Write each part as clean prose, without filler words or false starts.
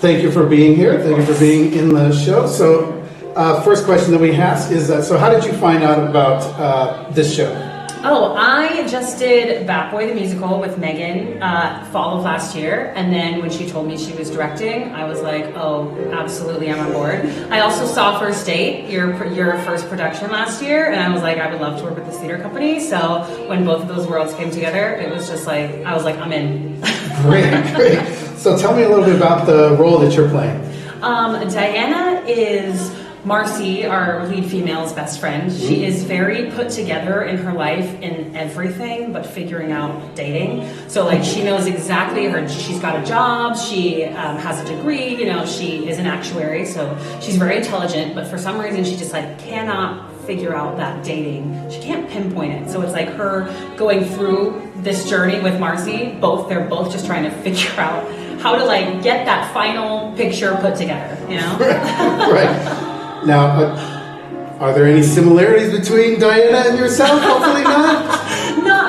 Thank you for being here. Thank you for being in the show. So, first question that we ask is, so how did you find out about this show? Oh, I just did Bat Boy the Musical with Meghan fall of last year, and then when she told me she was directing, I was like, oh, absolutely, I'm on board. I also saw First Date, your first production last year, and I was like, I would love to work with this theater company. So when both of those worlds came together, it was just like, I was like, I'm in. Great. So tell me a little bit about the role that you're playing. Diana is Marcy, our lead female's best friend. She is very put together in her life in everything but figuring out dating. So like she knows exactly she's got a job, she has a degree, she is an actuary, so she's very intelligent, but for some reason she just like cannot figure out that dating. She can't pinpoint it. So it's like her going through this journey with Marcy, they're both just trying to figure out how to like get that final picture put together, Right. Now, are there any similarities between Diana and yourself? Hopefully not.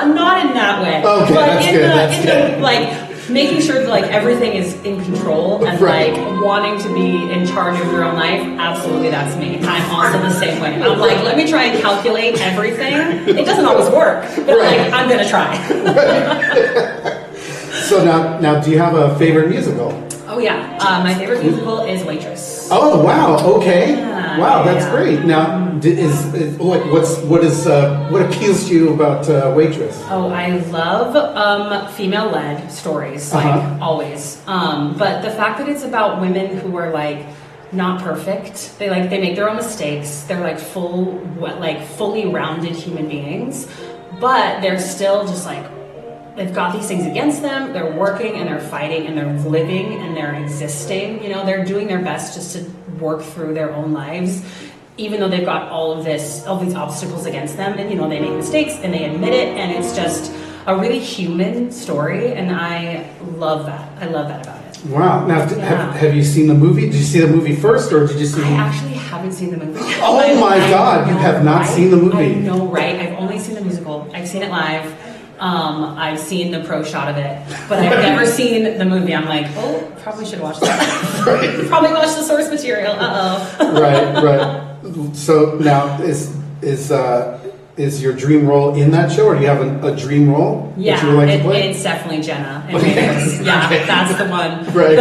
Not in that way. Okay, but that's good. Like making sure that like everything is in control and like wanting to be in charge of your own life. Absolutely, that's me. I'm also the same way. I'm like, let me try and calculate everything. It doesn't always work, but like I'm gonna try. So now, do you have a favorite musical? Oh yeah, my favorite musical is Waitress. Oh wow, okay, wow, that's great. Now, what appeals to you about Waitress? Oh, I love female-led stories, like always. But the fact that it's about women who are like not perfect, they make their own mistakes. They're like fully rounded human beings, but they're still just like. They've got these things against them, they're working and they're fighting and they're living and they're existing. They're doing their best just to work through their own lives, even though they've got all these obstacles against them. And, they make mistakes and they admit it. And it's just a really human story. And I love that. I love that about it. Wow. Now, have you seen the movie? Did you see the movie first or did you see I actually haven't seen the movie. Oh my God, you have not seen the movie. I know, right? I've only seen the musical. I've seen it live. I've seen the pro shot of it, but I've never seen the movie. I'm like, probably should watch that. Probably watch the source material. Right. So now, is your dream role in that show, or do you have a dream role that you would like to play? It's definitely Jenna. That's the one. Right.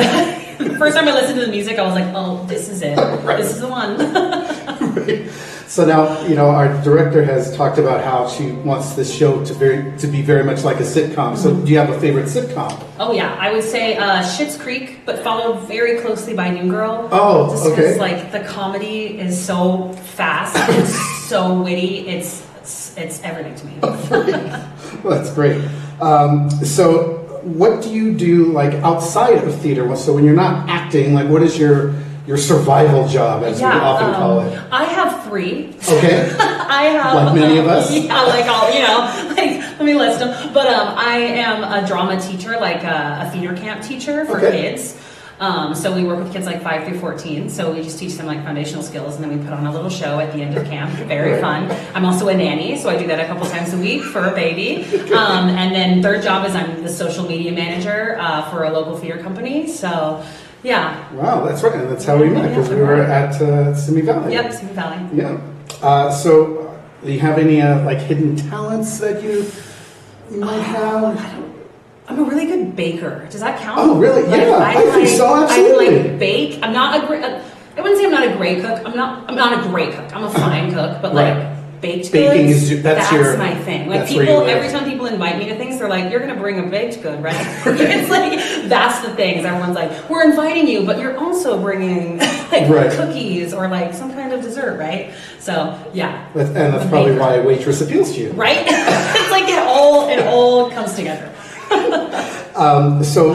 The first time I listened to the music, I was like, oh, this is it. This is the one. Right. So now, our director has talked about how she wants this show to be very much like a sitcom. So do you have a favorite sitcom? Oh yeah, I would say Schitt's Creek, but followed very closely by New Girl. Oh, just okay. Because the comedy is so fast, it's so witty, it's everything to me. Well, that's great. So what do you do outside of theater? So when you're not acting, what is your survival job, as we often call it? I have 3. Okay. I have like many of us. Yeah, let me list them. But I am a drama teacher, a theater camp teacher for kids. So we work with kids 5 through 14. So we just teach them foundational skills, and then we put on a little show at the end of camp. Very fun. I'm also a nanny, so I do that a couple times a week for a baby. And then third job is I'm the social media manager for a local theater company. So. Yeah. Wow, that's right. And that's how we met, because we were at Simi Valley. Yep, Simi Valley. Yeah. So, do you have any hidden talents that you might have? I'm a really good baker. Does that count? Oh, really? Yeah, I think so. Absolutely. I bake. I'm not a great. I wouldn't say I'm not a great cook. I'm not a great cook. I'm a fine cook, but baked baking goods, that's my thing. Every time people invite me to things, they're like, "You're going to bring a baked good, right?" It's that's the thing. Is everyone's like, "We're inviting you, but you're also bringing cookies or some kind of dessert, right?" So yeah, and that's probably why Waitress appeals to you, right? It's it all comes together. So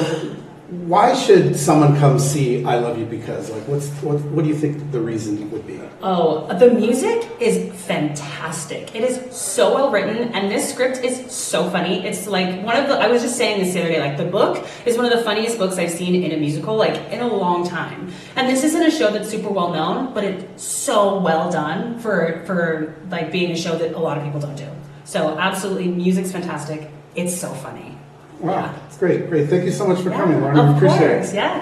why should someone come see I Love You Because? What do you think the reason would be? Oh, the music is fantastic. It is so well written, and this script is so funny. It's I was just saying this the other day, the book is one of the funniest books I've seen in a musical, in a long time. And this isn't a show that's super well known, but it's so well done for being a show that a lot of people don't do. So absolutely, music's fantastic. It's so funny. Wow, it's great. Thank you so much for coming, Lauren. I appreciate it. Yeah.